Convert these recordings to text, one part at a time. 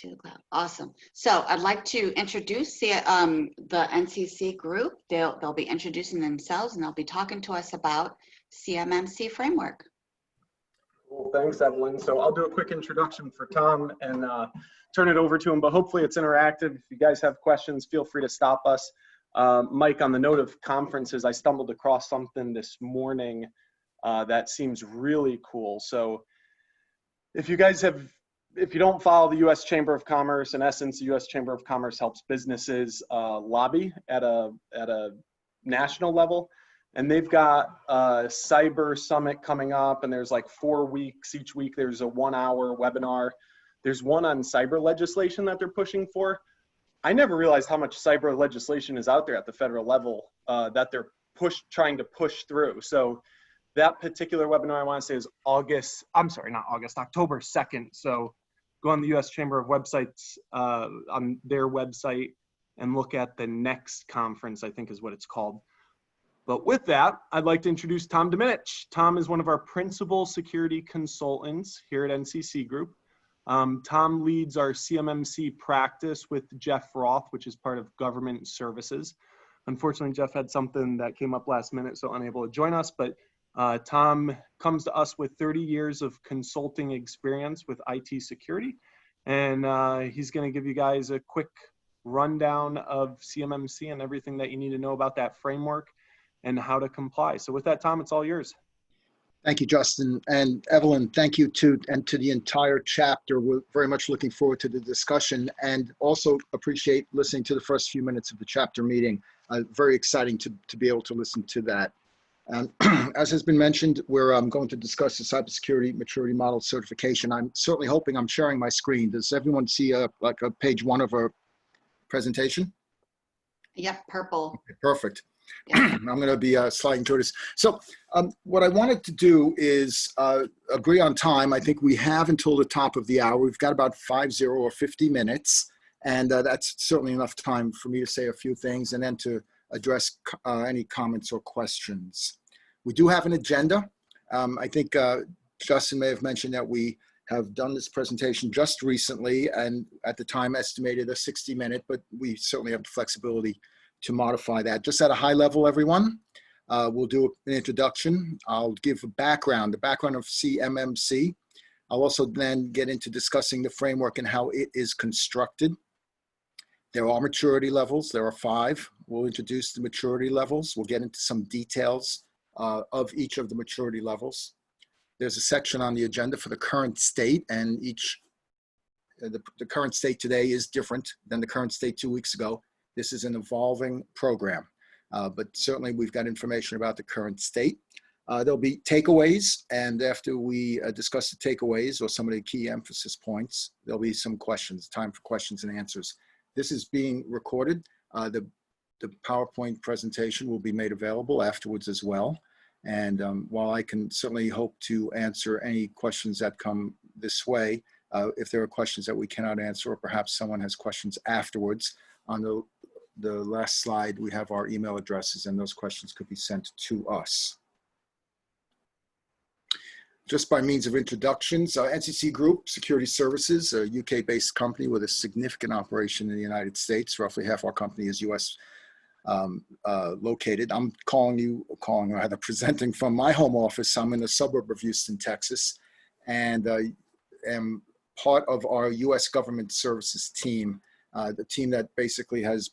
To the cloud. Awesome. So I'd like to introduce the NCC Group. They'll be introducing themselves and they'll be talking to us about CMMC Framework. Cool. Thanks, Evelyn. So I'll do a quick introduction for Tom and turn it over to him, but hopefully it's interactive. If you guys have questions, feel free to stop us. Mike, on the note of conferences, I stumbled across something this morning that seems really cool. So if you guys if you don't follow the U.S. Chamber of Commerce, in essence, the U.S. Chamber of Commerce helps businesses lobby at a national level. And they've got a cyber summit coming up, and there's like 4 weeks. Each week there's a 1-hour webinar. There's one on cyber legislation that they're pushing for. I never realized how much cyber legislation is out there at the federal level that they're trying to push through. So that particular webinar, I want to say, is October 2nd. So go on the U.S. Chamber of Websites on their website and look at the next conference, I think is what it's called. But with that, I'd like to introduce Tom Diminich. Tom is one of our principal security consultants here at NCC Group. Tom leads our CMMC practice with Jeff Roth, which is part of government services. Unfortunately, Jeff had something that came up last minute, so unable to join us, but Tom comes to us with 30 years of consulting experience with IT security, and he's going to give you guys a quick rundown of CMMC and everything that you need to know about that framework and how to comply. So with that, Tom, it's all yours. Thank you, Justin. And Evelyn, thank you to the entire chapter. We're very much looking forward to the discussion and also appreciate listening to the first few minutes of the chapter meeting. Very exciting to be able to listen to that. As has been mentioned, we're going to discuss the cybersecurity maturity model certification. I'm certainly hoping I'm sharing my screen. Does everyone see like a page 1 of our presentation? Yep, purple. Okay, perfect. Yeah. I'm going to be sliding through this. So what I wanted to do is agree on time. I think we have until the top of the hour. We've got about 50 minutes, and that's certainly enough time for me to say a few things and then to address any comments or questions. We do have an agenda. I think Justin may have mentioned that we have done this presentation just recently and at the time estimated a 60-minute, but we certainly have the flexibility to modify that. Just at a high level, everyone, we'll do an introduction. I'll give the background of CMMC. I'll also then get into discussing the framework and how it is constructed. There are maturity levels. There are 5. We'll introduce the maturity levels. We'll get into some details of each of the maturity levels. There's a section on the agenda for the current state, and the current state today is different than the current state 2 weeks ago. This is an evolving program, but certainly we've got information about the current state. There'll be takeaways, and after we discuss the takeaways or some of the key emphasis points, there'll be some questions, time for questions and answers. This is being recorded. The PowerPoint presentation will be made available afterwards as well. And while I can certainly hope to answer any questions that come this way, if there are questions that we cannot answer, or perhaps someone has questions afterwards, on the last slide, we have our email addresses, and those questions could be sent to us. Just by means of introductions, NCC Group Security Services, a UK-based company with a significant operation in the United States. Roughly half our company is US located. I'm presenting from my home office. I'm in the suburb of Houston, Texas, and am part of our US government services team, the team that basically has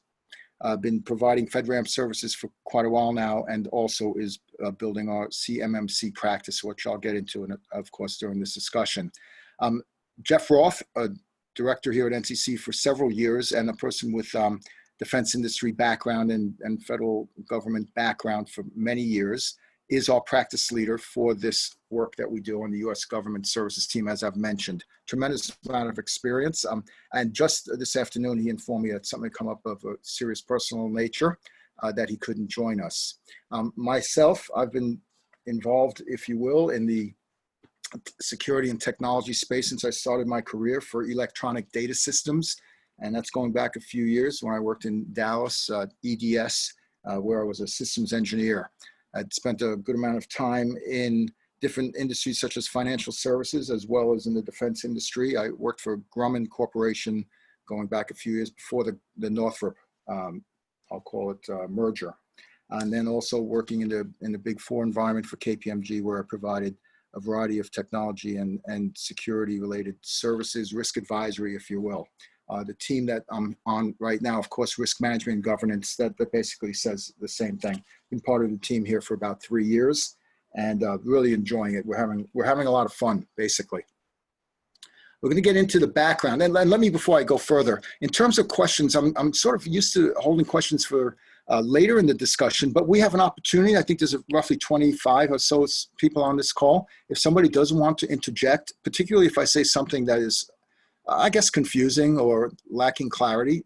been providing FedRAMP services for quite a while now, and also is building our CMMC practice, which I'll get into, of course, during this discussion. Jeff Roth, a director here at NCC for several years, and a person with defense industry background and federal government background for many years, is our practice leader for this work that we do on the U.S. government services team, as I've mentioned. Tremendous amount of experience. And just this afternoon, he informed me that something had come up of a serious personal nature that he couldn't join us. Myself, I've been involved, if you will, in the security and technology space since I started my career for electronic data systems. And that's going back a few years when I worked in Dallas, EDS, where I was a systems engineer. I'd spent a good amount of time in different industries such as financial services, as well as in the defense industry. I worked for Grumman Corporation going back a few years before the Northrop, I'll call it merger. And then also working in the Big Four environment for KPMG, where I provided a variety of technology and security related services, risk advisory, if you will. The team that I'm on right now, of course, risk management and governance, that basically says the same thing. Been part of the team here for about 3 years and really enjoying it. We're having a lot of fun, basically. We're going to get into the background. And let me, before I go further, in terms of questions, I'm sort of used to holding questions for later in the discussion, but we have an opportunity. I think there's roughly 25 or so people on this call. If somebody does want to interject, particularly if I say something that is, I guess, confusing or lacking clarity,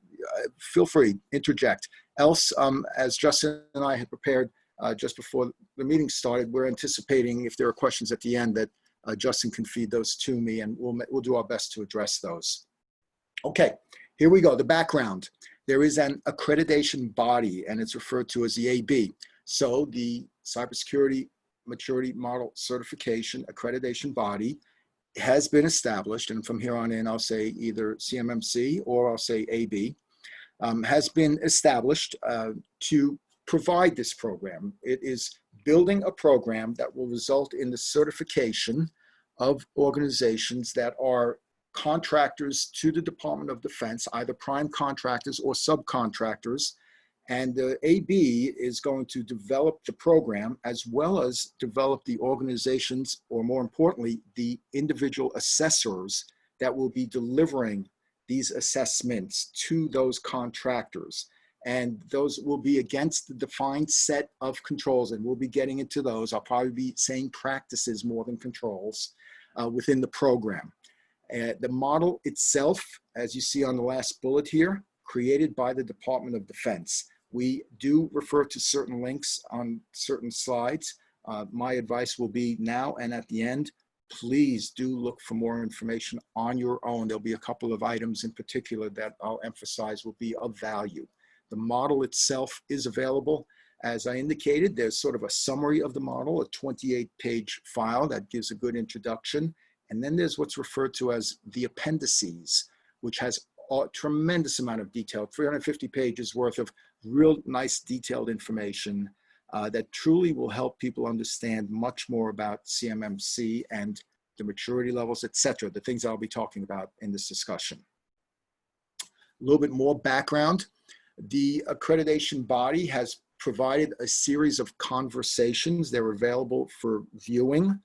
feel free, interject. Else, as Justin and I had prepared just before the meeting started, we're anticipating if there are questions at the end that Justin can feed those to me, and we'll do our best to address those. Okay, here we go, the background. There is an accreditation body, and it's referred to as the AB. So the Cybersecurity Maturity Model Certification Accreditation Body has been established, and from here on in, I'll say either CMMC or I'll say AB, has been established to provide this program. It is building a program that will result in the certification of organizations that are contractors to the Department of Defense, either prime contractors or subcontractors. And the AB is going to develop the program as well as develop the organizations, or more importantly, the individual assessors that will be delivering these assessments to those contractors. And those will be against the defined set of controls, and we'll be getting into those. I'll probably be saying practices more than controls within the program. The model itself, as you see on the last bullet here, created by the Department of Defense. We do refer to certain links on certain slides. My advice will be now and at the end, please do look for more information on your own. There'll be a couple of items in particular that I'll emphasize will be of value. The model itself is available. As I indicated, there's sort of a summary of the model, a 28-page file that gives a good introduction. And then there's what's referred to as the appendices, which has a tremendous amount of detail, 350 pages worth of real nice detailed information that truly will help people understand much more about CMMC and the maturity levels, et cetera, the things I'll be talking about in this discussion. A little bit more background. The accreditation body has provided a series of conversations. They're available for viewing.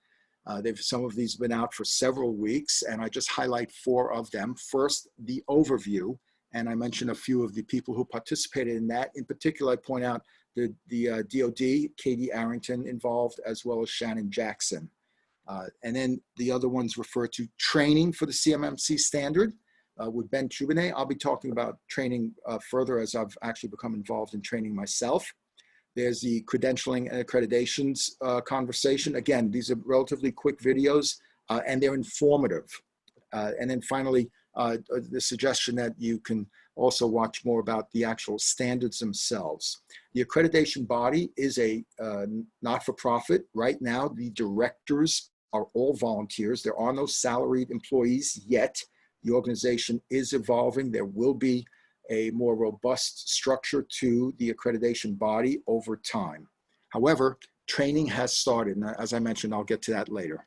Some of these have been out for several weeks, and I just highlight 4 of them. First, the overview, and I mentioned a few of the people who participated in that. In particular, I point out the DOD, Katie Arrington involved, as well as Shannon Jackson. And then the other ones refer to training for the CMMC standard with Ben Trubinet. I'll be talking about training further, as I've actually become involved in training myself. There's the credentialing and accreditations conversation. Again, these are relatively quick videos and they're informative. And then finally, the suggestion that you can also watch more about the actual standards themselves. The accreditation body is a not-for-profit. Right now, the directors are all volunteers. There are no salaried employees yet. The organization is evolving. There will be a more robust structure to the accreditation body over time. However, training has started, and as I mentioned, I'll get to that later.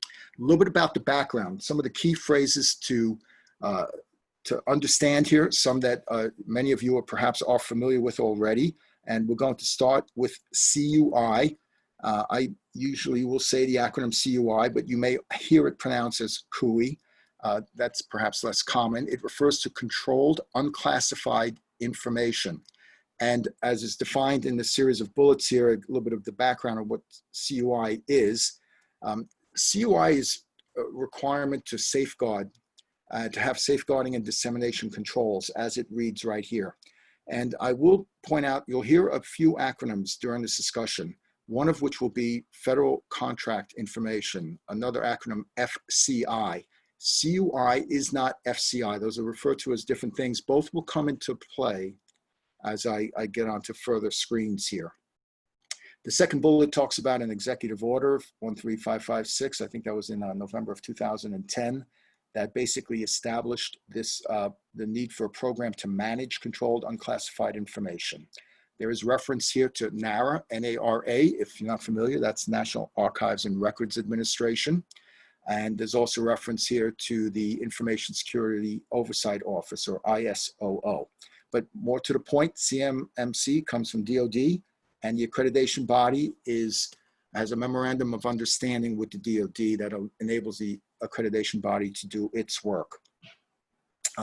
A little bit about the background, some of the key phrases to understand here, some that many of you are perhaps familiar with already, and we're going to start with CUI. I usually will say the acronym CUI, but you may hear it pronounced as CUI. That's perhaps less common. It refers to controlled, unclassified information. And as is defined in the series of bullets here, a little bit of the background of what CUI is. CUI is a requirement to safeguard, to have safeguarding and dissemination controls, as it reads right here. And I will point out, you'll hear a few acronyms during this discussion, one of which will be Federal Contract Information, another acronym FCI. CUI is not FCI. Those are referred to as different things. Both will come into play as I get onto further screens here. The second bullet talks about an executive order, 13556. I think that was in November of 2010, that basically established this, the need for a program to manage controlled unclassified information. There is reference here to NARA, N-A-R-A. If you're not familiar, that's National Archives and Records Administration. And there's also reference here to the Information Security Oversight Office, or ISOO. But more to the point, CMMC comes from DoD, and the accreditation body has a memorandum of understanding with the DoD that enables the accreditation body to do its work.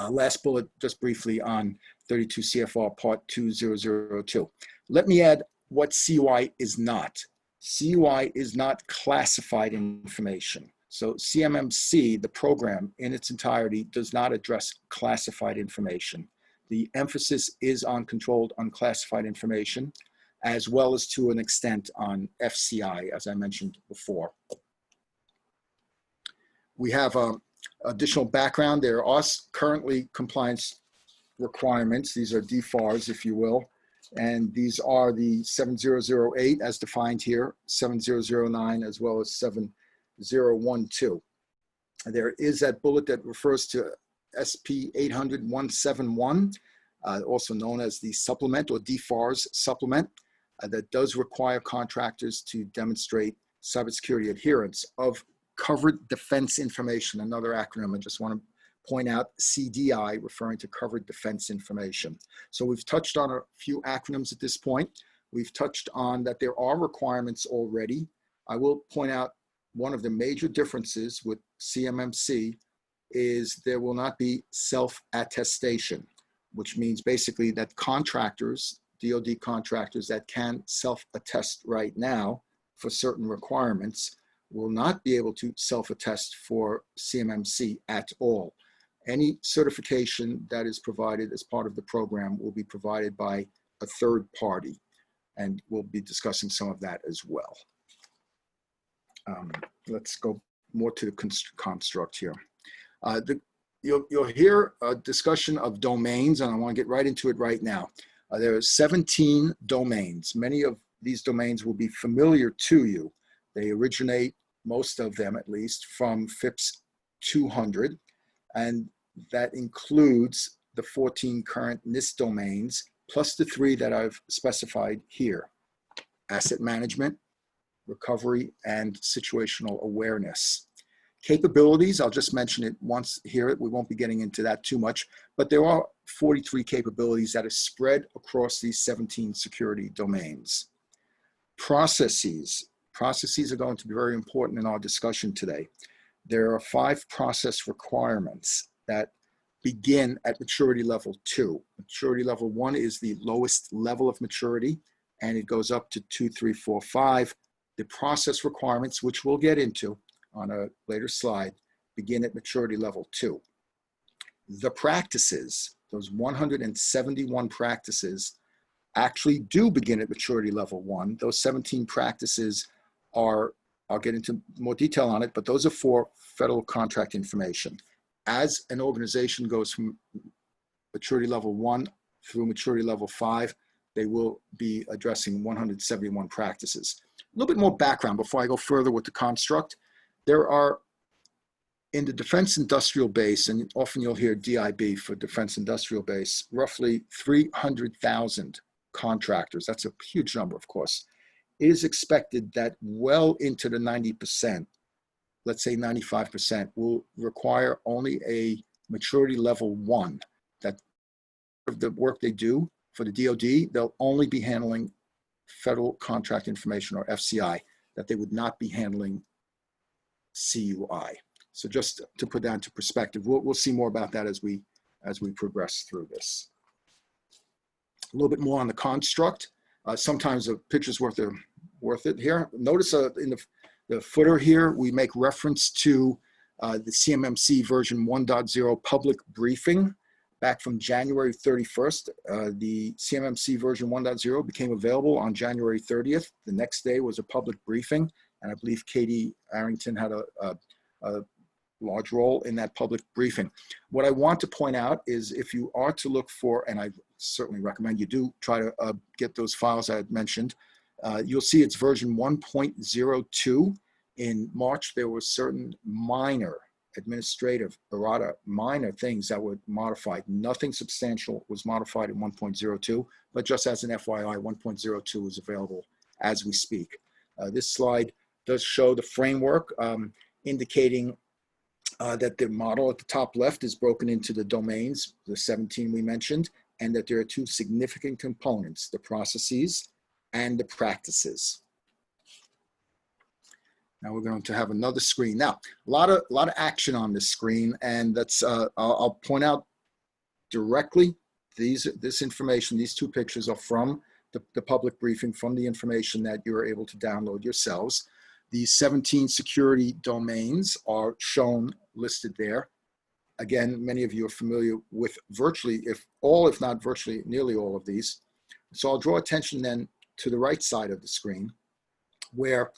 Last bullet, just briefly on 32 CFR Part 2002. Let me add what CUI is not. CUI is not classified information. So CMMC, the program in its entirety, does not address classified information. The emphasis is on controlled unclassified information, as well as to an extent on FCI, as I mentioned before. We have additional background. There are currently compliance requirements. These are DFARS, if you will. And these are the 7008 as defined here, 7009, as well as 7012. There is that bullet that refers to SP 800-171, also known as the supplement or DFARS supplement, that does require contractors to demonstrate cybersecurity adherence of covered defense information, another acronym. I just want to point out CDI, referring to covered defense information. So we've touched on a few acronyms at this point. We've touched on that there are requirements already. I will point out one of the major differences with CMMC is there will not be self-attestation, which means basically that contractors, DoD contractors that can self-attest right now for certain requirements will not be able to self-attest for CMMC at all. Any certification that is provided as part of the program will be provided by a third party, and we'll be discussing some of that as well. Let's go more to the construct here. You'll hear a discussion of domains, and I want to get right into it right now. There are 17 domains. Many of these domains will be familiar to you. They originate, most of them at least, from FIPS 200, and that includes the 14 current NIST domains, plus the 3 that I've specified here: asset management, recovery, and situational awareness. Capabilities, I'll just mention it once here. We won't be getting into that too much, but there are 43 capabilities that are spread across these 17 security domains. Processes. Processes are going to be very important in our discussion today. There are 5 process requirements that begin at maturity level 2. Maturity level 1 is the lowest level of maturity, and it goes up to 2, 3, 4, 5. The process requirements, which we'll get into on a later slide, begin at maturity level 2. The practices, those 171 practices, actually do begin at maturity level 1. Those 17 practices are, I'll get into more detail on it, but those are for federal contract information. As an organization goes from maturity level 1 through maturity level 5, they will be addressing 171 practices. A little bit more background before I go further with the construct. There are, in the defense industrial base, and often you'll hear DIB for defense industrial base, roughly 300,000 contractors. That's a huge number, of course. It is expected that well into the 90%, let's say 95%, will require only a maturity level 1. That of the work they do for the DoD, they'll only be handling federal contract information, or FCI, that they would not be handling CUI. So just to put that into perspective, we'll see more about that as we progress through this. A little bit more on the construct. Sometimes a picture's worth it here. Notice in the footer here, we make reference to the CMMC version 1.0 public briefing. Back from January 31st, the CMMC version 1.0 became available on January 30th. The next day was a public briefing, and I believe Katie Arrington had a large role in that public briefing. What I want to point out is, if you are to look for, and I certainly recommend you do try to get those files I had mentioned, You'll see it's version 1.02. In March, there were certain minor administrative errata, minor things that were modified. Nothing substantial was modified in 1.02, but just as an FYI, 1.02 is available as we speak. This slide does show the framework, indicating that the model at the top left is broken into the domains, the 17 we mentioned, and that there are two significant components, the processes and the practices. Now we're going to have another screen. Now, a lot of action on this screen, and that's I'll point out directly this information. These two pictures are from the public briefing, from the information that you're able to download yourselves. These 17 security domains are shown listed there. Again, many of you are familiar with virtually, if not virtually, nearly all of these. So I'll draw attention then to the right side of the screen, where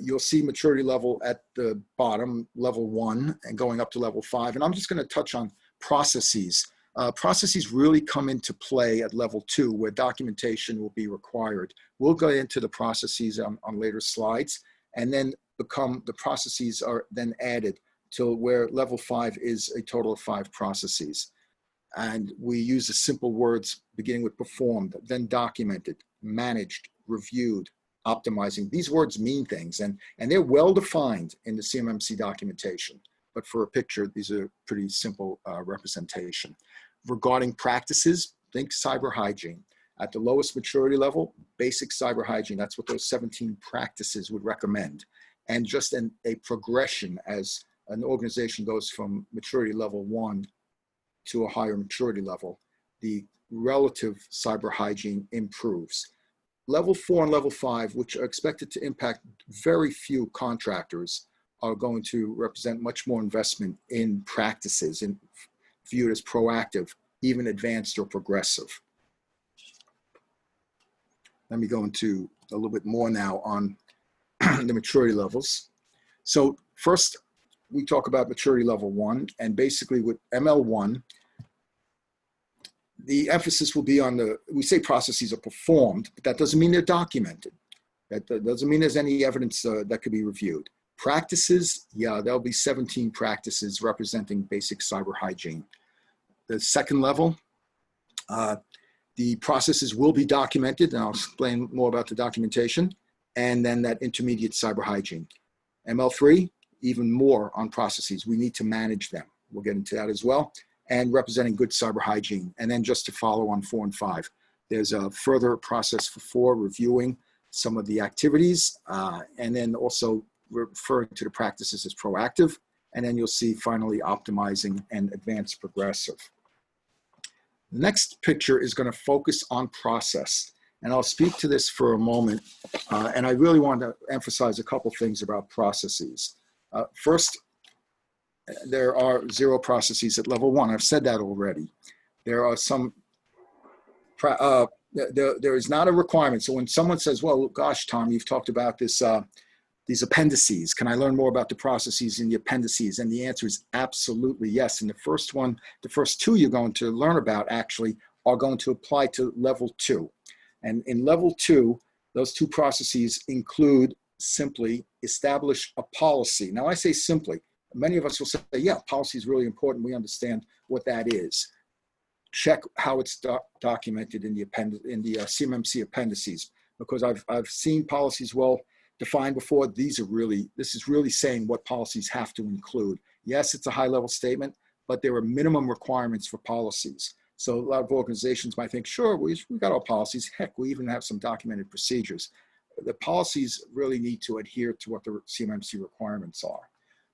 you'll see maturity level at the bottom, level 1, and going up to level 5. And I'm just going to touch on processes. Processes really come into play at level 2, where documentation will be required. We'll go into the processes on later slides, and then the processes are then added to where level 5 is a total of 5 processes. And we use the simple words beginning with performed, then documented, managed, reviewed, optimizing. These words mean things, and they're well defined in the CMMC documentation. But for a picture, these are pretty simple representation. Regarding practices, think cyber hygiene. At the lowest maturity level, basic cyber hygiene, that's what those 17 practices would recommend. And just a progression as an organization goes from maturity level 1 to a higher maturity level, the relative cyber hygiene improves. Level 4 and level 5, which are expected to impact very few contractors, are going to represent much more investment in practices and viewed as proactive, even advanced or progressive. Let me go into a little bit more now on the maturity levels. So first, we talk about maturity level 1, and basically with ML1, the emphasis will be on we say processes are performed, but that doesn't mean they're documented. That doesn't mean there's any evidence that could be reviewed. Practices, yeah, there'll be 17 practices representing basic cyber hygiene. The second level, the processes will be documented, and I'll explain more about the documentation, and then that intermediate cyber hygiene. ML3, even more on processes. We need to manage them. We'll get into that as well, and representing good cyber hygiene. And then just to follow on 4 and 5, there's a further process for 4, reviewing some of the activities, and then also referring to the practices as proactive. And then you'll see finally optimizing and advanced progressive. The next picture is going to focus on process. And I'll speak to this for a moment. And I really want to emphasize a couple things about processes. First, there are 0 processes at level 1. I've said that already. There are some, there is not a requirement. So when someone says, well, gosh, Tom, you've talked about this, these appendices. Can I learn more about the processes in the appendices? And the answer is absolutely yes. And the first 2 you're going to learn about actually are going to apply to level 2. And in level 2, those 2 processes include simply establish a policy. Now I say simply, many of us will say, yeah, policy is really important. We understand what that is. Check how it's documented in the CMMC appendices, because I've seen policies well defined before. This is really saying what policies have to include. Yes, it's a high level statement, but there are minimum requirements for policies. So a lot of organizations might think, sure, we've got our policies. Heck, we even have some documented procedures. The policies really need to adhere to what the CMMC requirements are.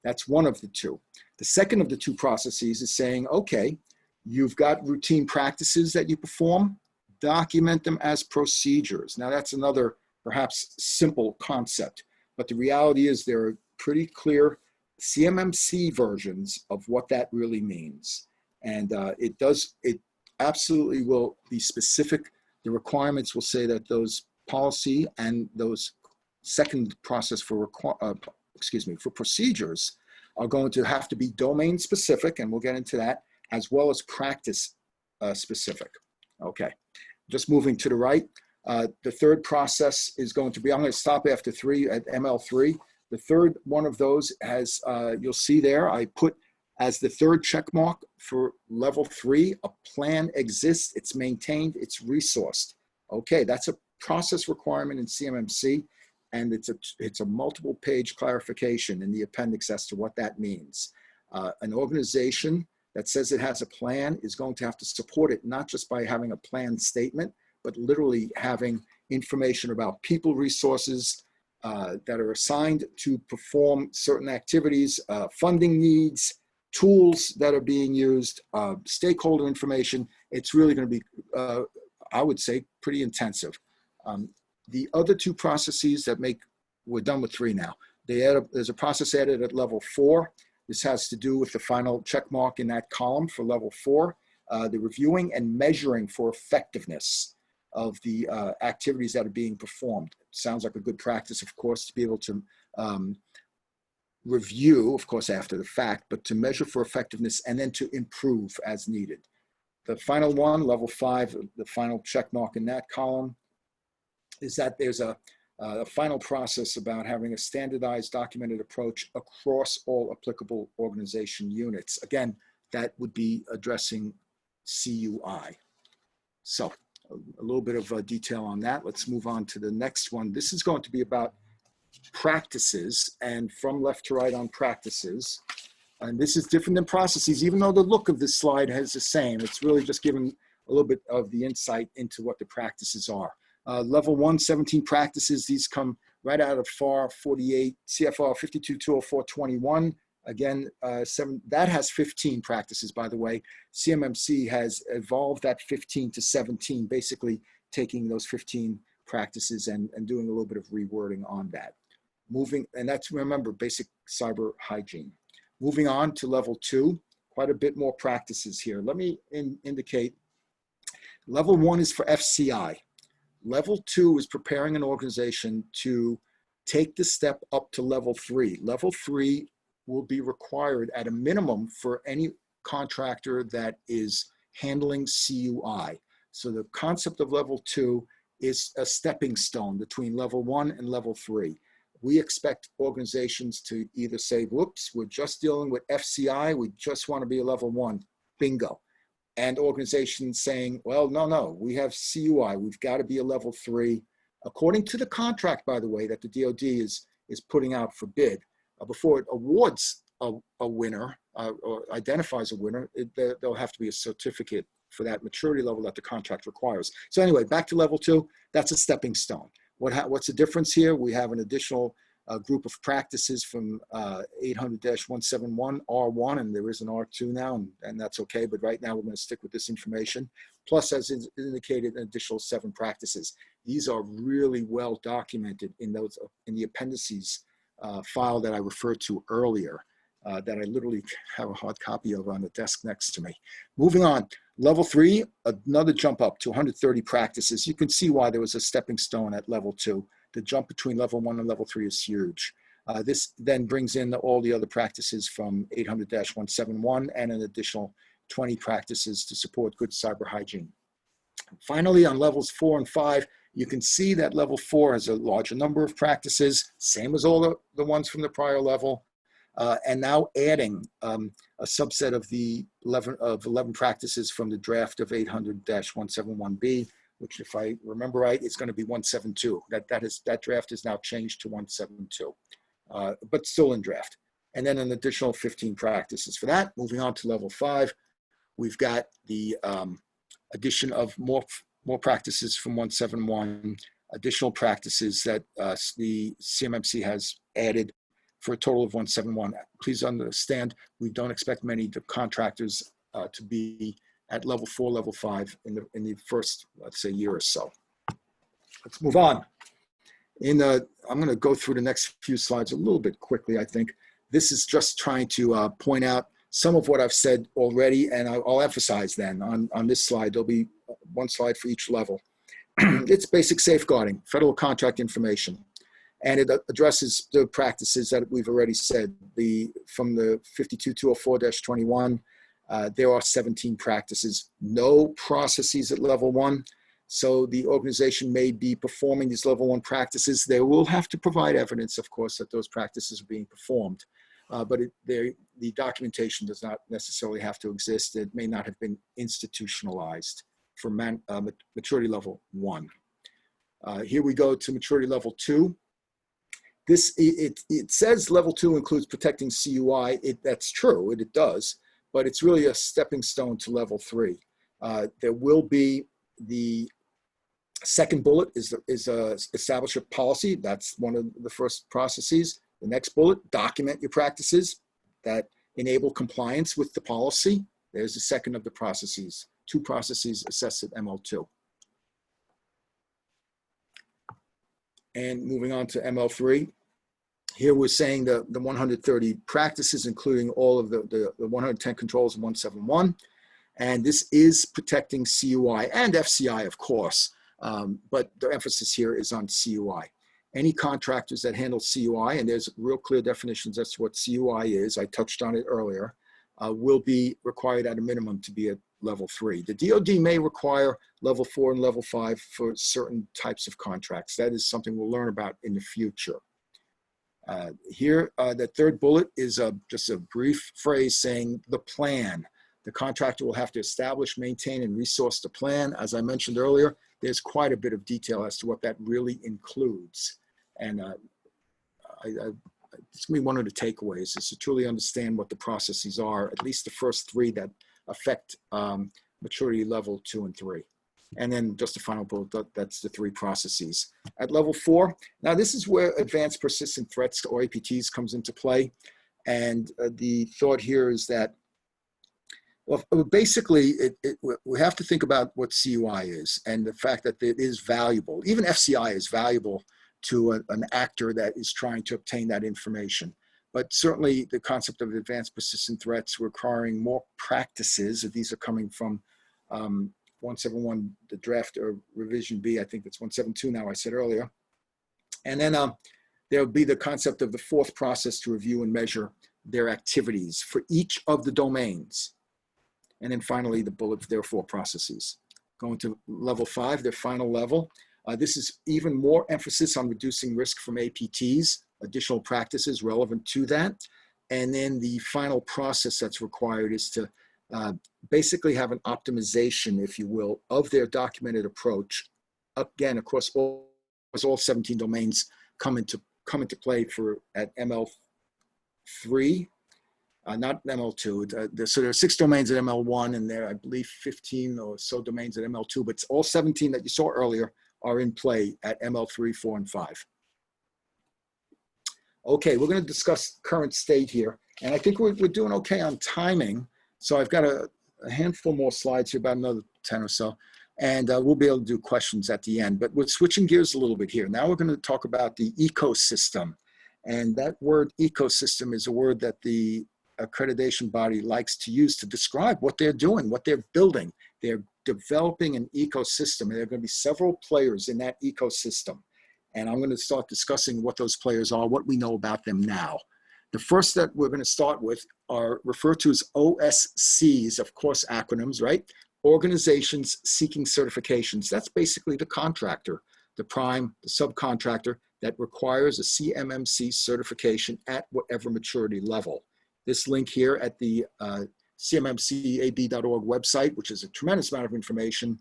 That's one of the 2. The second of the 2 processes is saying, okay, you've got routine practices that you perform, document them as procedures. Now that's another perhaps simple concept, but the reality is there are pretty clear CMMC versions of what that really means. And it absolutely will be specific. The requirements will say that those policy and those second process for procedures are going to have to be domain specific, and we'll get into that, as well as practice specific. Okay, just moving to the right. The third process is going to be, I'm going to stop after 3 at ML3. The third one of those has, you'll see there, I put as the third check mark for level 3, a plan exists, it's maintained, it's resourced. Okay, that's a process requirement in CMMC, and it's a multiple page clarification in the appendix as to what that means. An organization that says it has a plan is going to have to support it, not just by having a plan statement, but literally having information about people resources that are assigned to perform certain activities, funding needs, tools that are being used, stakeholder information. It's really going to be, I would say, pretty intensive. The other 2 processes that we're done with 3 now. There's a process added at level 4. This has to do with the final check mark in that column for level 4, the reviewing and measuring for effectiveness of the activities that are being performed. Sounds like a good practice, of course, to be able to review, of course, after the fact, but to measure for effectiveness and then to improve as needed. The final one, level 5, the final check mark in that column, is that there's a final process about having a standardized documented approach across all applicable organization units. Again, that would be addressing CUI. So a little bit of detail on that. Let's move on to the next one. This is going to be about practices, and from left to right on practices. And this is different than processes, even though the look of this slide is the same. It's really just giving a little bit of the insight into what the practices are. Level 1, 17 practices. These come right out of FAR 48, CFR 52-204-21. Again, that has 15 practices, by the way. CMMC has evolved that 15 to 17, basically taking those 15 practices and doing a little bit of rewording on that. And that's, remember, basic cyber hygiene. Moving on to level 2, quite a bit more practices here. Let me indicate, level 1 is for FCI. Level 2 is preparing an organization to take the step up to level 3. Level 3 will be required at a minimum for any contractor that is handling CUI. So the concept of level 2 is a stepping stone between level 1 and level 3. We expect organizations to either say, whoops, we're just dealing with FCI, we just want to be a level 1, bingo. And organizations saying, well, no, we have CUI, we've got to be a level 3. According to the contract, by the way, that the DoD is putting out for bid, before it awards a winner or identifies a winner, there'll have to be a certificate for that maturity level that the contract requires. So anyway, back to level 2, that's a stepping stone. What's the difference here? We have an additional group of practices from 800-171 R1, and there is an R2 now, and that's okay, but right now we're going to stick with this information. Plus, as indicated, an additional 7 practices. These are really well documented in the appendices file that I referred to earlier, that I literally have a hard copy of on the desk next to me. Moving on, level 3, another jump up to 130 practices. You can see why there was a stepping stone at level 2. The jump between level 1 and level 3 is huge. This then brings in all the other practices from 800-171 and an additional 20 practices to support good cyber hygiene. Finally, on levels 4 and 5, you can see that level 4 has a larger number of practices, same as all the ones from the prior level, and now adding a subset of the 11 practices from the draft of 800-171B, which, if I remember right, it's going to be 172. That draft is now changed to 172, but still in draft. And then an additional 15 practices for that. Moving on to level 5, we've got the addition of more practices from 171, additional practices that the CMMC has added for a total of 171. Please understand, we don't expect many of the contractors to be at level 4, level 5 in the first, let's say, year or so. Let's move on. I'm going to go through the next few slides a little bit quickly, I think. This is just trying to point out some of what I've said already, and I'll emphasize then on this slide. There'll be one slide for each level. It's basic safeguarding, federal contract information, and it addresses the practices that we've already said. From the 52-204-21, there are 17 practices, no processes at level 1. So the organization may be performing these level 1 practices. They will have to provide evidence, of course, that those practices are being performed. But the documentation does not necessarily have to exist. It may not have been institutionalized for maturity level 1. Here we go to maturity level 2. It says level 2 includes protecting CUI. That's true, it does, but it's really a stepping stone to level 3. There will be the second bullet is establish a policy. That's one of the first processes. The next bullet, document your practices that enable compliance with the policy. There's the second of the processes. 2 processes assessed at ML2. And moving on to ML3. Here we're saying the 130 practices, including all of the 110 controls in 171. And this is protecting CUI and FCI, of course, but the emphasis here is on CUI. Any contractors that handle CUI, and there's real clear definitions as to what CUI is, I touched on it earlier, will be required at a minimum to be at level 3. The DoD may require level 4 and level 5 for certain types of contracts. That is something we'll learn about in the future. Here, the third bullet is just a brief phrase saying the plan. The contractor will have to establish, maintain, and resource the plan. As I mentioned earlier, there's quite a bit of detail as to what that really includes. And it's going to be one of the takeaways is to truly understand what the processes are, at least the first 3 that affect maturity level 2 and 3. And then just the final bullet, that's the 3 processes. At level 4, now this is where advanced persistent threats or APTs comes into play. And the thought here is that, well, basically, we have to think about what CUI is and the fact that it is valuable. Even FCI is valuable to an actor that is trying to obtain that information. But certainly the concept of advanced persistent threats requiring more practices, these are coming from 171, the draft or revision B, I think it's 172 now, I said earlier. And then there'll be the concept of the 4th process to review and measure their activities for each of the domains. And then finally, the bullet, there are 4 processes. Going to level 5, their final level. This is even more emphasis on reducing risk from APTs, additional practices relevant to that. And then the final process that's required is to basically have an optimization, if you will, of their documented approach. Again, across all 17 domains come into play at ML3. Not ML2. So there are 6 domains at ML1, and there are, I believe, 15 or so domains at ML2, but all 17 that you saw earlier are in play at ML3, 4, and 5. Okay, we're going to discuss current state here, and I think we're doing okay on timing. So I've got a handful more slides here, about another 10 or so, and we'll be able to do questions at the end. But we're switching gears a little bit here. Now we're going to talk about the ecosystem, and that word ecosystem is a word that the accreditation body likes to use to describe what they're doing, what they're building. They're developing an ecosystem, and there are going to be several players in that ecosystem. And I'm going to start discussing what those players are, what we know about them now. The first that we're going to start with are referred to as OSCs, of course, acronyms, right? Organizations seeking certifications. That's basically the contractor, the prime, the subcontractor that requires a CMMC certification at whatever maturity level. This link here at the CMMCAB.org website, which is a tremendous amount of information,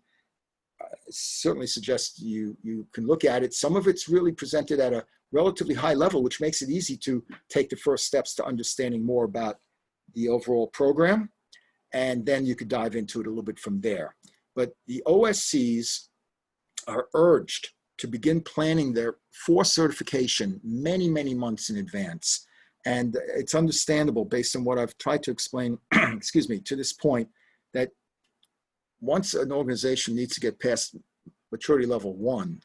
certainly suggests you can look at it. Some of it's really presented at a relatively high level, which makes it easy to take the first steps to understanding more about the overall program. And then you could dive into it a little bit from there. But the OSCs are urged to begin planning for certification many, many months in advance. And it's understandable based on what I've tried to explain, excuse me, to this point, that once an organization needs to get past maturity level 1,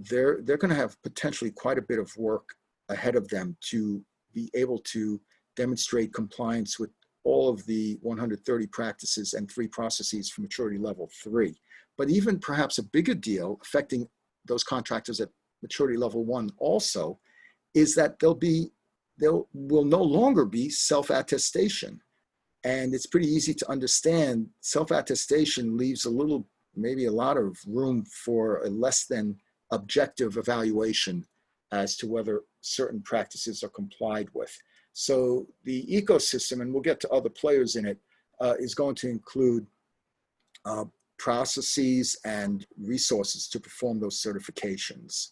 they're going to have potentially quite a bit of work ahead of them to be able to demonstrate compliance with all of the 130 practices and 3 processes for maturity level 3. But even perhaps a bigger deal affecting those contractors at maturity level 1 also is that will no longer be self-attestation. And it's pretty easy to understand self-attestation leaves a little maybe a lot of room for a less than objective evaluation as to whether certain practices are complied with. So the ecosystem, and we'll get to other players in it, is going to include processes and resources to perform those certifications.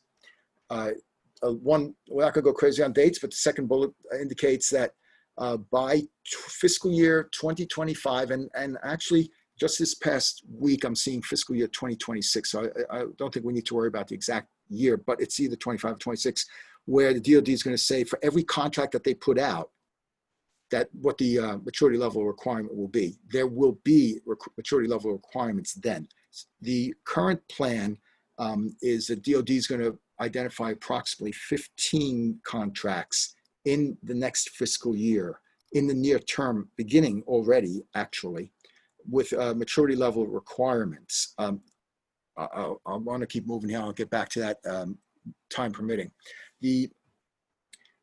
We're not gonna go crazy on dates, but the second bullet indicates that by fiscal year 2025, and actually just this past week, I'm seeing fiscal year 2026. So I don't think we need to worry about the exact year, but it's either 25 or 26, where the DoD is going to say for every contract that they put out, that what the maturity level requirement will be. There will be maturity level requirements then. The current plan is that DoD is going to identify approximately 15 contracts in the next fiscal year, in the near term, beginning already, actually, with maturity level requirements. I want to keep moving here. I'll get back to that time permitting. The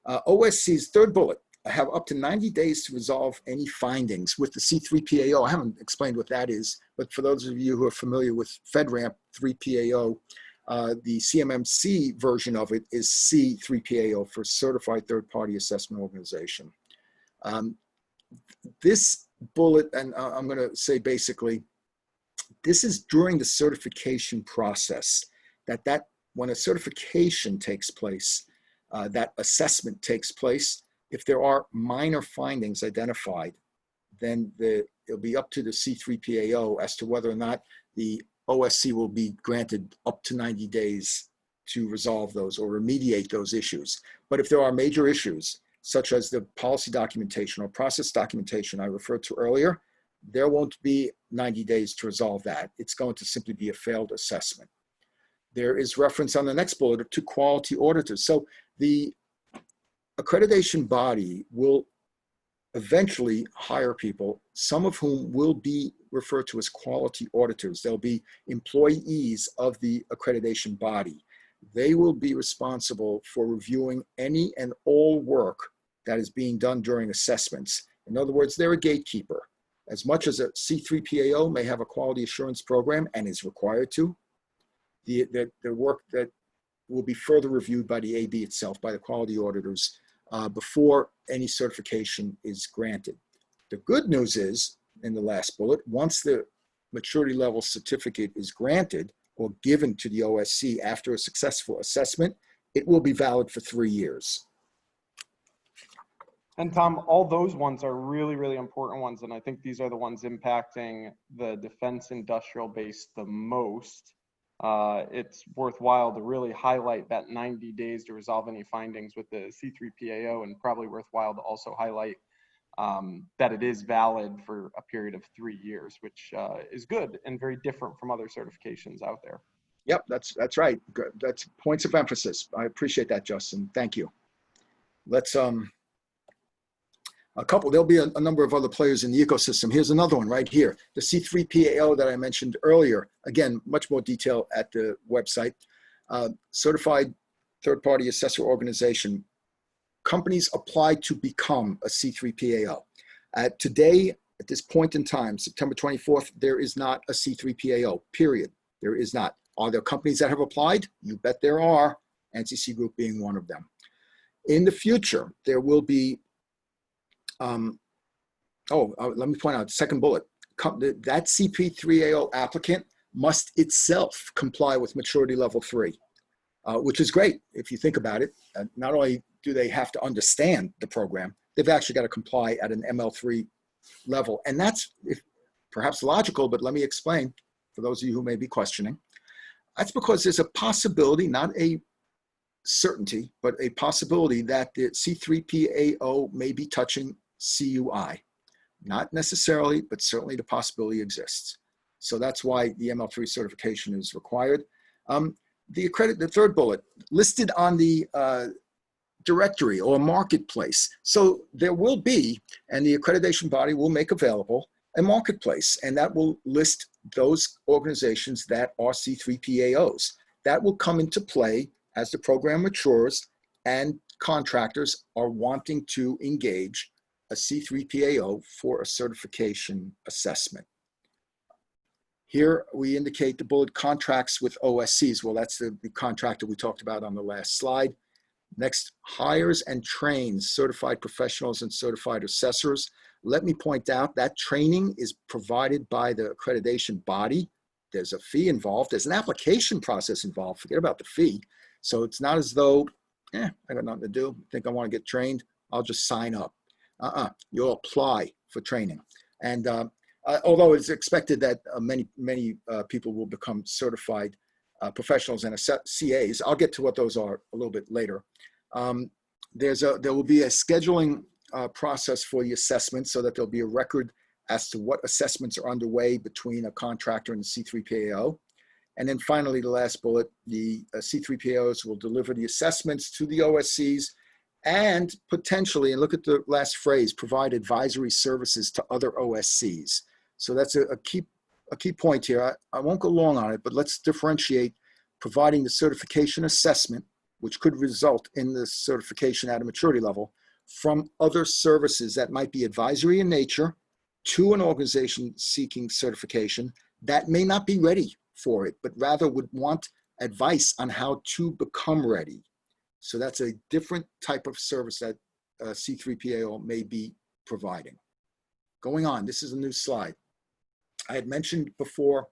OSC's third bullet, have up to 90 days to resolve any findings with the C3PAO. I haven't explained what that is, but for those of you who are familiar with FedRAMP 3PAO, the CMMC version of it is C3PAO for Certified Third Party Assessment Organization. This bullet, and I'm going to say basically, this is during the certification process, that when a certification takes place, that assessment takes place. If there are minor findings identified, then it'll be up to the C3PAO as to whether or not the OSC will be granted up to 90 days to resolve those or remediate those issues. But if there are major issues, such as the policy documentation or process documentation I referred to earlier, there won't be 90 days to resolve that. It's going to simply be a failed assessment. There is reference on the next bullet to quality auditors. So the accreditation body will eventually hire people, some of whom will be referred to as quality auditors. They'll be employees of the accreditation body. They will be responsible for reviewing any and all work that is being done during assessments. In other words, they're a gatekeeper. As much as a C3PAO may have a quality assurance program and is required to, the work that will be further reviewed by the AB itself, by the quality auditors, before any certification is granted. The good news is, in the last bullet, once the maturity level certificate is granted or given to the OSC after a successful assessment, it will be valid for 3 years. And Tom, all those ones are really, really important ones. And I think these are the ones impacting the defense industrial base the most. It's worthwhile to really highlight that 90 days to resolve any findings with the C3PAO, and probably worthwhile to also highlight that it is valid for a period of 3 years, which is good and very different from other certifications out there. Yep, that's right. Good. That's points of emphasis. I appreciate that, Justin. Thank you. Let's there'll be a number of other players in the ecosystem. Here's another one right here. The C3PAO that I mentioned earlier. Again, much more detail at the website. Certified third-party assessor organization. Companies apply to become a C3PAO. Today, at this point in time, September 24th, there is not a C3PAO, period. There is not. Are there companies that have applied? You bet there are, NCC Group being one of them. In the future, there will be let me point out, second bullet, that CP3AO applicant must itself comply with maturity level 3, which is great if you think about it. Not only do they have to understand the program, they've actually got to comply at an ML3 level. And that's perhaps logical, but let me explain for those of you who may be questioning. That's because there's a possibility, not a certainty, but a possibility that the C3PAO may be touching CUI. Not necessarily, but certainly the possibility exists. So that's why the ML3 certification is required. The third bullet, listed on the directory or marketplace. So there will be, and the accreditation body will make available, a marketplace, and that will list those organizations that are C3PAOs. That will come into play as the program matures and contractors are wanting to engage a C3PAO for a certification assessment. Here we indicate the bullet contracts with OSCs. Well, that's the contractor we talked about on the last slide. Next, hires and trains certified professionals and certified assessors. Let me point out that training is provided by the accreditation body. There's a fee involved. There's an application process involved. Forget about the fee. So it's not as though, I got nothing to do. Think I want to get trained? I'll just sign up. You'll apply for training. And although it's expected that many people will become certified professionals and CAs, I'll get to what those are a little bit later. There will be a scheduling process for the assessment so that there'll be a record as to what assessments are underway between a contractor and the C3PAO. And then finally, the last bullet, the C3PAOs will deliver the assessments to the OSCs and potentially, and look at the last phrase, provide advisory services to other OSCs. So that's a key point here. I won't go long on it, but let's differentiate providing the certification assessment, which could result in the certification at a maturity level, from other services that might be advisory in nature to an organization seeking certification that may not be ready for it, but rather would want advice on how to become ready. So that's a different type of service that C3PAO may be providing. Going on, this is a new slide. I had mentioned before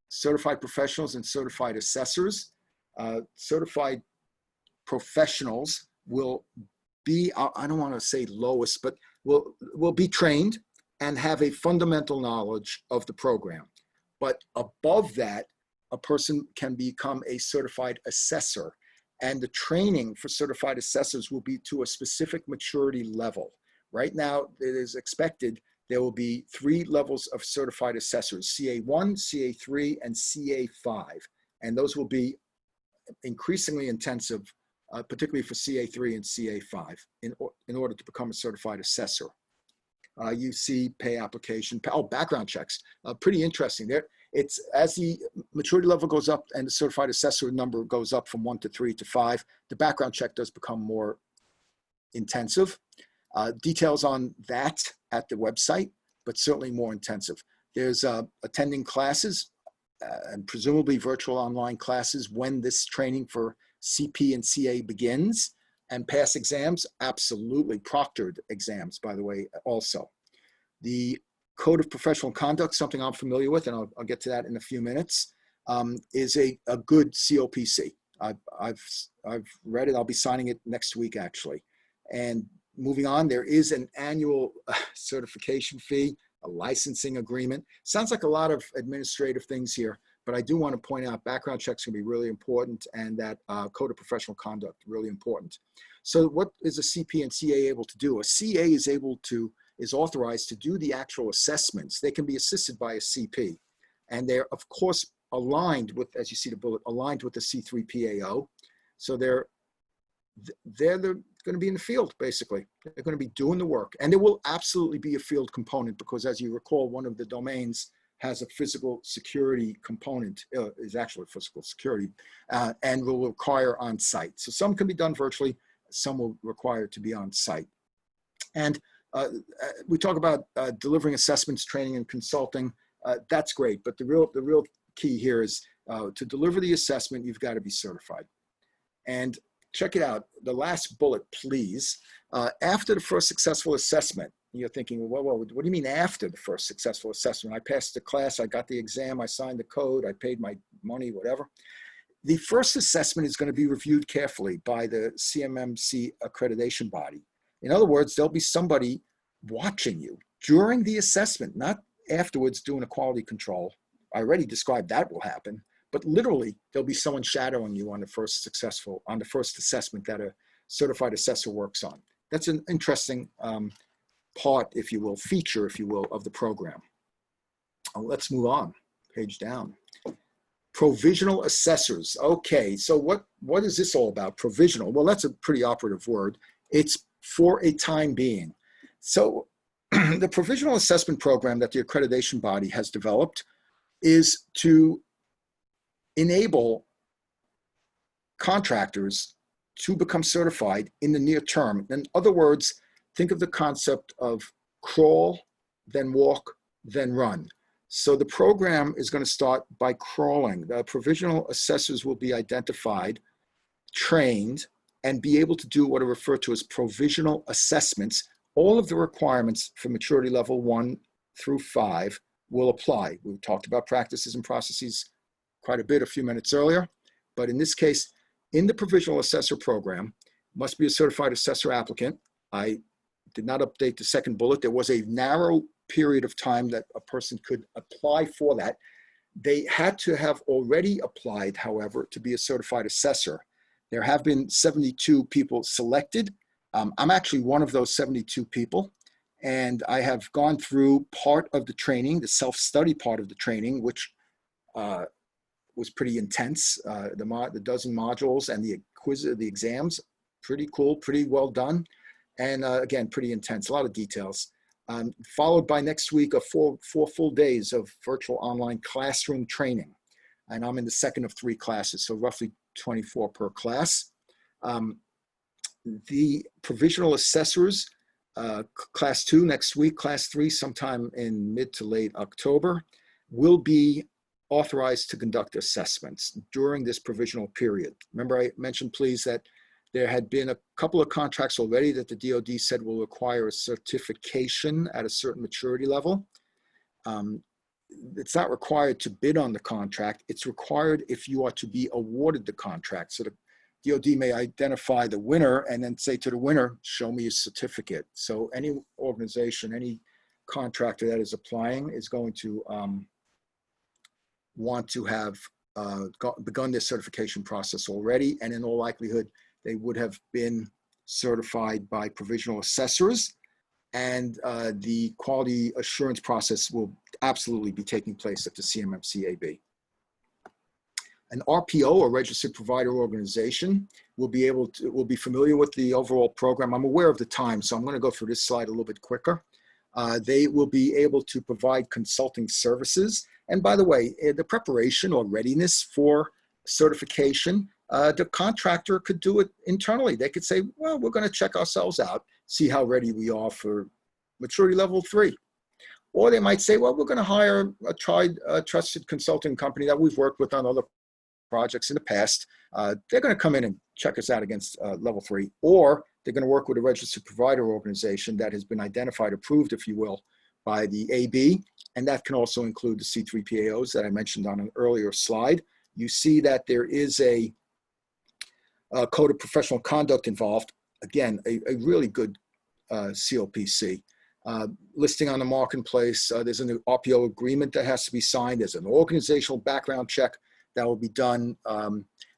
certified professionals and certified assessors. Certified professionals will be, I don't want to say lowest, but will be trained and have a fundamental knowledge of the program. But above that, a person can become a certified assessor. And the training for certified assessors will be to a specific maturity level. Right now, it is expected there will be 3 levels of certified assessors, CA1, CA3, and CA5. And those will be increasingly intensive, particularly for CA3 and CA5, in order to become a certified assessor. You see pay application, background checks, pretty interesting. There, it's as the maturity level goes up and the certified assessor number goes up from 1 to 3 to 5, the background check does become more intensive. Details on that at the website, but certainly more intensive. There's attending classes and presumably virtual online classes when this training for CP and CA begins, and pass exams, absolutely. Proctored exams, by the way, also. The Code of Professional Conduct, something I'm familiar with, and I'll get to that in a few minutes, is a good COPC. I've read it. I'll be signing it next week, actually. And moving on, there is an annual certification fee, a licensing agreement. Sounds like a lot of administrative things here, but I do want to point out background checks can be really important, and that Code of Professional Conduct, really important. So what is a CP and CA able to do? A CA is authorized to do the actual assessments. They can be assisted by a CP. And they're, of course, aligned with, as you see the bullet, aligned with the C3PAO. So they're going to be in the field, basically. They're going to be doing the work. And there will absolutely be a field component because, as you recall, one of the domains has a physical security component, is actually physical security, and will require on-site. So some can be done virtually, some will require to be on-site. And we talk about delivering assessments, training, and consulting. That's great, but the real key here is to deliver the assessment, you've got to be certified. And check it out, the last bullet, please. After the first successful assessment, you're thinking, well, what do you mean after the first successful assessment? I passed the class, I got the exam, I signed the code, I paid my money, whatever. The first assessment is going to be reviewed carefully by the CMMC Accreditation Body. In other words, there'll be somebody watching you during the assessment, not afterwards doing a quality control. I already described that will happen, but literally there'll be someone shadowing you on the first assessment that a certified assessor works on. That's an interesting part, if you will, feature, if you will, of the program. Let's move on, page down. Provisional assessors. Okay, so what is this all about? Provisional, well, that's a pretty operative word. It's for a time being. So the provisional assessment program that the accreditation body has developed is to enable contractors to become certified in the near term. In other words, think of the concept of crawl, then walk, then run. So the program is going to start by crawling. The provisional assessors will be identified, trained, and be able to do what are referred to as provisional assessments. All of the requirements for maturity level 1 through 5 will apply. We talked about practices and processes quite a bit a few minutes earlier, but in this case, in the provisional assessor program, must be a certified assessor applicant. I did not update the second bullet. There was a narrow period of time that a person could apply for that. They had to have already applied, however, to be a certified assessor. There have been 72 people selected. I'm actually one of those 72 people, and I have gone through part of the training, the self-study part of the training, which was pretty intense. The dozen modules and the quiz, the exams, pretty cool, pretty well done. And again, pretty intense, a lot of details. Followed by next week of four full days of virtual online classroom training. And I'm in the second of 3 classes, so roughly 24 per class. The provisional assessors, class 2 next week, class 3 sometime in mid to late October, will be authorized to conduct assessments during this provisional period. Remember, I mentioned, please, that there had been a couple of contracts already that the DoD said will require a certification at a certain maturity level. It's not required to bid on the contract. It's required if you are to be awarded the contract. So the DoD may identify the winner and then say to the winner, show me a certificate. So any organization, any contractor that is applying is going to want to have begun this certification process already. And in all likelihood, they would have been certified by provisional assessors, and the quality assurance process will absolutely be taking place at the CMMC AB. An RPO, or registered provider organization, will be familiar with the overall program. I'm aware of the time, so I'm going to go through this slide a little bit quicker. They will be able to provide consulting services. And by the way, the preparation or readiness for certification, the contractor could do it internally. They could say, well, we're going to check ourselves out, see how ready we are for maturity level 3. Or they might say, well, we're going to hire a trusted consulting company that we've worked with on other projects in the past. They're going to come in and check us out against level 3. Or they're going to work with a registered provider organization that has been identified, approved, if you will, by the AB. And that can also include the C3PAOs that I mentioned on an earlier slide. You see that there is a code of professional conduct involved. Again, a really good COPC. Listing on the marketplace, there's an RPO agreement that has to be signed. There's an organizational background check that will be done.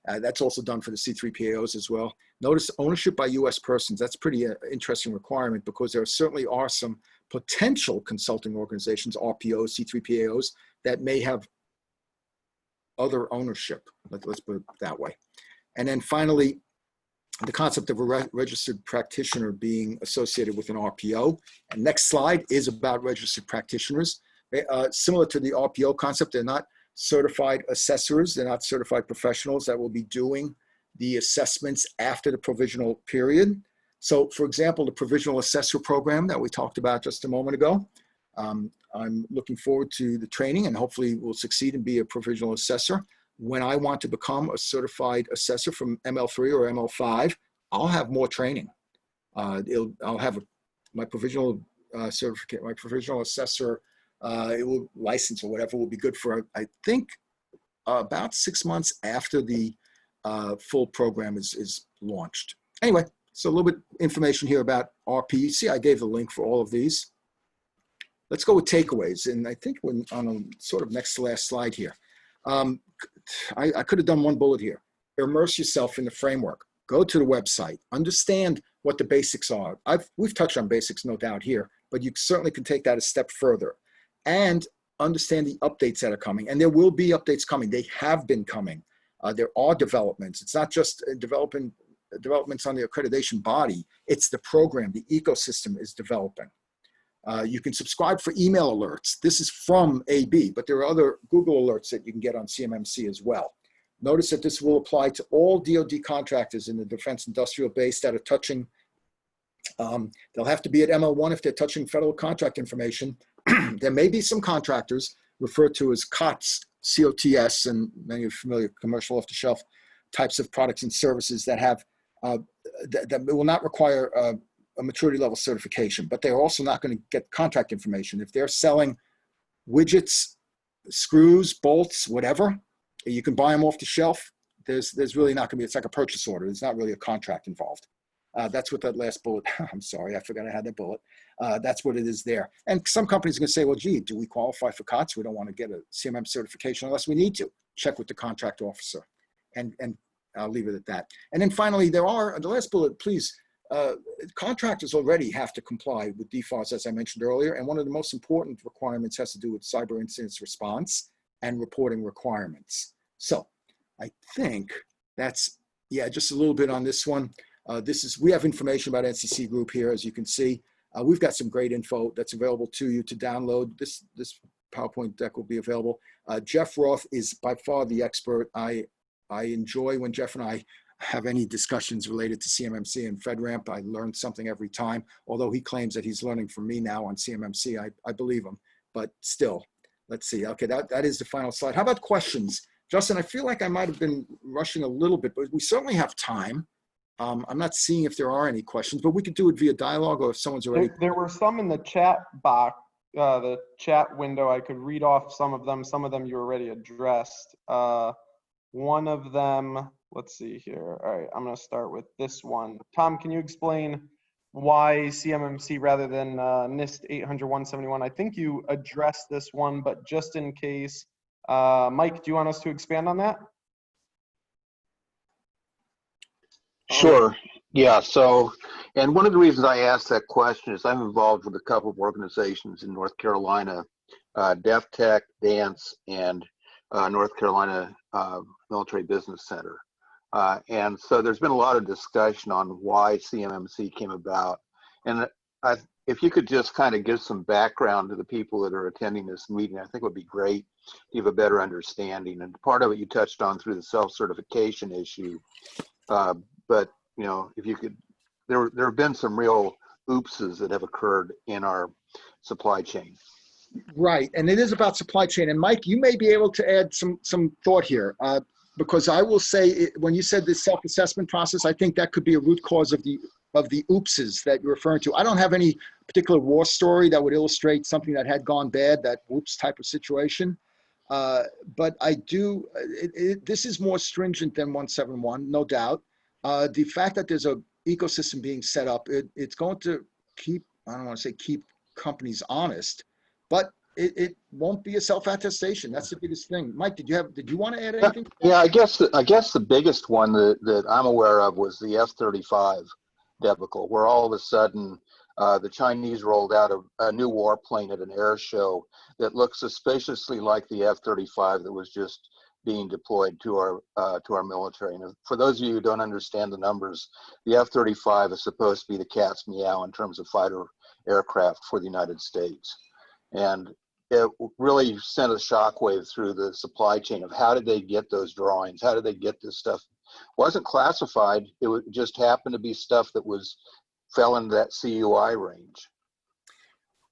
That's also done for the C3PAOs as well. Notice ownership by US persons. That's pretty interesting requirement, because there certainly are some potential consulting organizations, RPOs, C3PAOs, that may have other ownership. Let's put it that way. And then finally, the concept of a registered practitioner being associated with an RPO. And next slide is about registered practitioners. Similar to the RPO concept, they're not certified assessors. They're not certified professionals that will be doing the assessments after the provisional period. So for example, the provisional assessor program that we talked about just a moment ago, I'm looking forward to the training, and hopefully we'll succeed and be a provisional assessor. When I want to become a certified assessor from ML3 or ML5, I'll have more training. I'll have my provisional certificate, my provisional assessor license or whatever will be good for, I think, about 6 months after the full program is launched. Anyway, so a little bit information here about RP. You see, I gave the link for all of these. Let's go with takeaways. And I think we're on a sort of next to last slide here. I could have done one bullet here. Immerse yourself in the framework. Go to the website. Understand what the basics are. We've touched on basics, no doubt here, but you certainly can take that a step further. And understand the updates that are coming. And there will be updates coming. They have been coming. There are developments. It's not just developments on the accreditation body. It's the program. The ecosystem is developing. You can subscribe for email alerts. This is from AB, but there are other Google alerts that you can get on CMMC as well. Notice that this will apply to all DoD contractors in the defense industrial base that are touching, they'll have to be at ML1 if they're touching federal contract information. There may be some contractors referred to as COTS, COTS, and many are familiar, commercial off-the-shelf types of products and services that have that will not require a maturity level certification, but they're also not going to get contract information. If they're selling widgets, screws, bolts, whatever, you can buy them off the shelf. There's really not going to be, it's like a purchase order. There's not really a contract involved. That's what that last bullet, I'm sorry, I forgot I had that bullet. That's what it is there. And some companies are going to say, well, gee, do we qualify for COTS? We don't want to get a CMM certification unless we need to. Check with the contract officer. And I'll leave it at that. And then finally, the last bullet, please, contractors already have to comply with DFARS, as I mentioned earlier. And one of the most important requirements has to do with cyber incidents response and reporting requirements. So I think that's, yeah, just a little bit on this one. We have information about NCC Group here, as you can see. We've got some great info that's available to you to download. This PowerPoint deck will be available. Jeff Roth is by far the expert. I enjoy when Jeff and I have any discussions related to CMMC and FedRAMP. I learn something every time, although he claims that he's learning from me now on CMMC. I believe him, but still, let's see. Okay, that is the final slide. How about questions? Justin, I feel like I might have been rushing a little bit, but we certainly have time. I'm not seeing if there are any questions, but we could do it via dialogue, or if someone's already. There were some in the chat box, the chat window. I could read off some of them. Some of them you already addressed. One of them, let's see here. All right, I'm going to start with this one. Tom, can you explain why CMMC rather than NIST 800-171? I think you addressed this one, but just in case, Mike, do you want us to expand on that? Sure. Yeah. So, and one of the reasons I asked that question is I'm involved with a couple of organizations in North Carolina, DefTech, Dance, and North Carolina Military Business Center. And so there's been a lot of discussion on why CMMC came about. And if you could just kind of give some background to the people that are attending this meeting, I think it would be great to have a better understanding. And part of it you touched on through the self-certification issue. But, you know, if you could, there have been some real oopses that have occurred in our supply chain. Right, and it is about supply chain. And Mike, you may be able to add some thought here, because I will say, when you said the self-assessment process, I think that could be a root cause of the oopses that you're referring to. I don't have any particular war story that would illustrate something that had gone bad, that oops type of situation. But I do, this is more stringent than 171, no doubt. The fact that there's an ecosystem being set up, it's going to keep, I don't want to say keep companies honest, but it won't be a self-attestation. That's the biggest thing. Mike, did you want to add anything? Yeah, I guess the biggest one that I'm aware of was the F-35 debacle, where all of a sudden the Chinese rolled out a new warplane at an air show that looked suspiciously like the F-35 that was just being deployed to our military. And for those of you who don't understand the numbers, the F-35 is supposed to be the cat's meow in terms of fighter aircraft for the United States. And it really sent a shockwave through the supply chain of how did they get those drawings? How did they get this stuff? It wasn't classified. It just happened to be stuff that fell into that CUI range.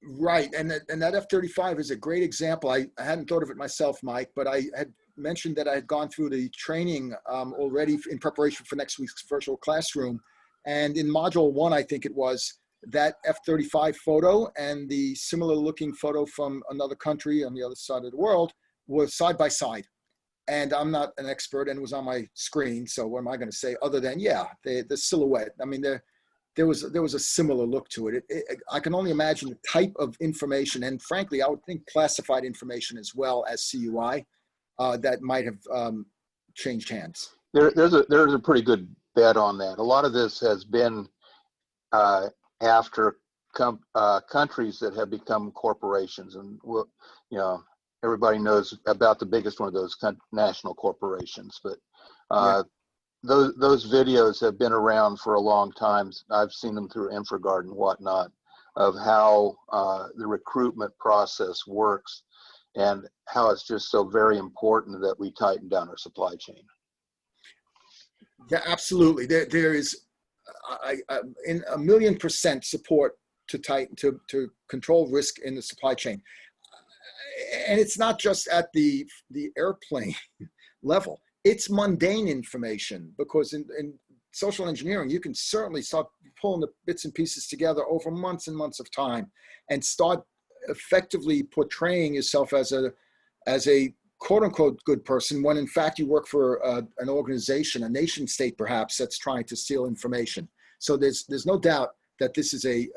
Right, and that F-35 is a great example. I hadn't thought of it myself, Mike, but I had mentioned that I had gone through the training already in preparation for next week's virtual classroom. And in module 1, I think it was, that F-35 photo and the similar looking photo from another country on the other side of the world were side by side. And I'm not an expert, and it was on my screen, so what am I going to say other than, yeah, the silhouette. I mean, there was a similar look to it. I can only imagine the type of information, and frankly, I would think classified information as well as CUI, that might have changed hands. There's a pretty good bet on that. A lot of this has been after countries that have become corporations, and you know, everybody knows about the biggest one of those national corporations. But Yeah. those videos have been around for a long time. I've seen them through InfraGard and whatnot, of how the recruitment process works and how it's just so very important that we tighten down our supply chain. Yeah, absolutely. There is, in 1,000,000% support to tighten, to control risk in the supply chain. and it's not just at the airplane level. It's mundane information, because in social engineering, you can certainly start pulling the bits and pieces together over months and months of time and start effectively portraying yourself as a quote unquote good person, when in fact you work for an organization, a nation state perhaps, that's trying to steal information. So there's no doubt that this is a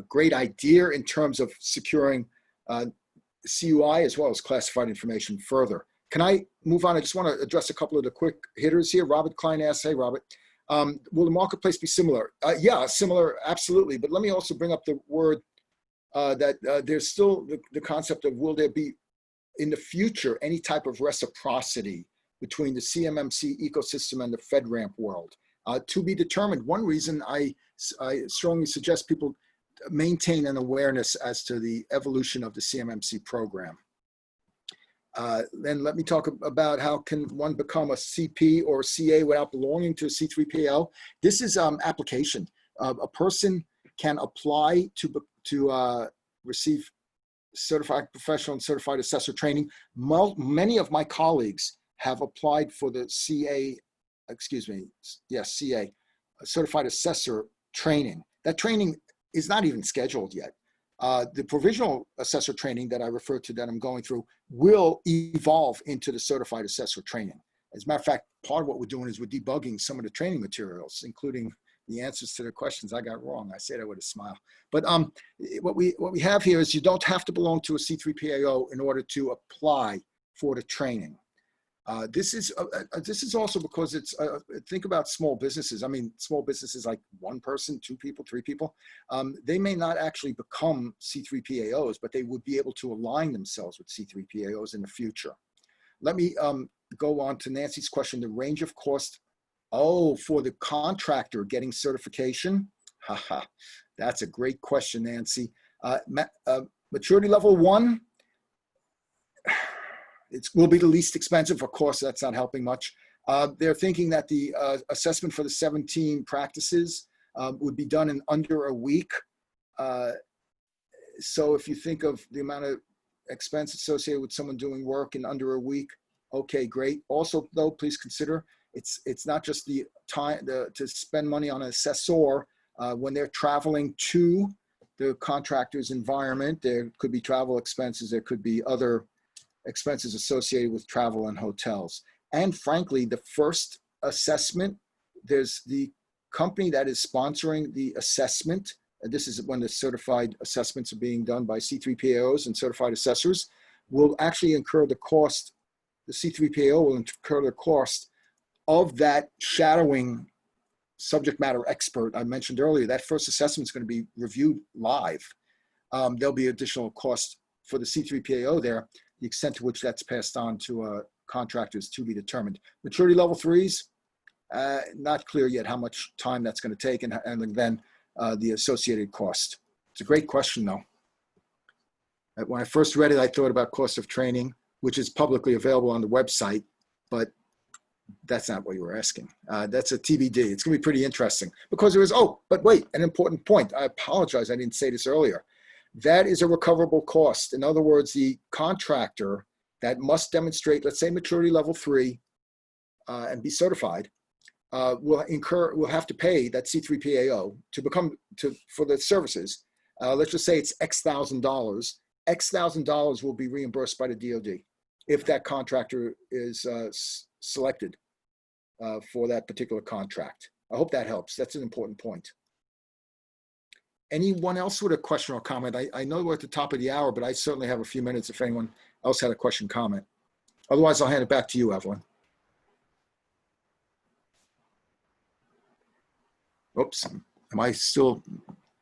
great idea in terms of securing CUI as well as classified information further. Can I move on? I just want to address a couple of the quick hitters here. Robert Klein asks, hey, Robert, will the marketplace be similar? Yeah, similar, absolutely. But let me also bring up the word that there's still the concept of, will there be in the future any type of reciprocity between the CMMC ecosystem and the FedRAMP world? To be determined. One reason I strongly suggest people maintain an awareness as to the evolution of the CMMC program. Then let me talk about how can one become a CP or CA without belonging to a C3PAO. This is application. A person can apply to receive certified professional and certified assessor training. Many of my colleagues have applied for the CA, CA, certified assessor training. That training is not even scheduled yet. The provisional assessor training that I referred to, that I'm going through, will evolve into the certified assessor training. As a matter of fact, part of what we're doing is we're debugging some of the training materials, including the answers to the questions I got wrong. I say that with a smile. But what we have here is you don't have to belong to a C3PAO in order to apply for the training. This is also because it's, think about small businesses. I mean, small businesses like one person, two people, three people. They may not actually become C3PAOs, but they would be able to align themselves with C3PAOs in the future. Let me go on to Nancy's question, the range of cost. Oh, for the contractor getting certification? Haha, that's a great question, Nancy. Maturity level 1, it will be the least expensive. Of course, that's not helping much. They're thinking that the assessment for the 17 practices would be done in under a week. So if you think of the amount of expense associated with someone doing work in under a week, okay, great. Also, though, please consider it's not just the time to spend money on an assessor when they're traveling to the contractor's environment. There could be travel expenses. There could be other expenses associated with travel and hotels. And frankly, the first assessment, there's the company that is sponsoring the assessment. And this is when the certified assessments are being done by C3PAOs and certified assessors, will actually incur the cost. The C3PAO will incur the cost of that shadowing subject matter expert I mentioned earlier. That first assessment is going to be reviewed live. There'll be additional cost for the C3PAO there. The extent to which that's passed on to contractors to be determined. Maturity level 3s, not clear yet how much time that's going to take, and then the associated cost. It's a great question, though. When I first read it, I thought about cost of training, which is publicly available on the website, but that's not what you were asking. That's a TBD. It's going to be pretty interesting because there is, oh, but wait, an important point. I apologize, I didn't say this earlier. That is a recoverable cost. In other words, the contractor that must demonstrate, let's say maturity level 3 and be certified, will have to pay that C3PAO for the services. Let's just say it's X thousand dollars. X thousand dollars will be reimbursed by the DoD if that contractor is selected for that particular contract. I hope that helps. That's an important point. Anyone else with a question or comment? I know we're at the top of the hour, but I certainly have a few minutes if anyone else had a question, comment. Otherwise, I'll hand it back to you, Evelyn. Oops, am I still?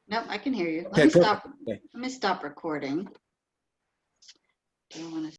No, I can hear you. Okay, Let me stop recording. Do you want to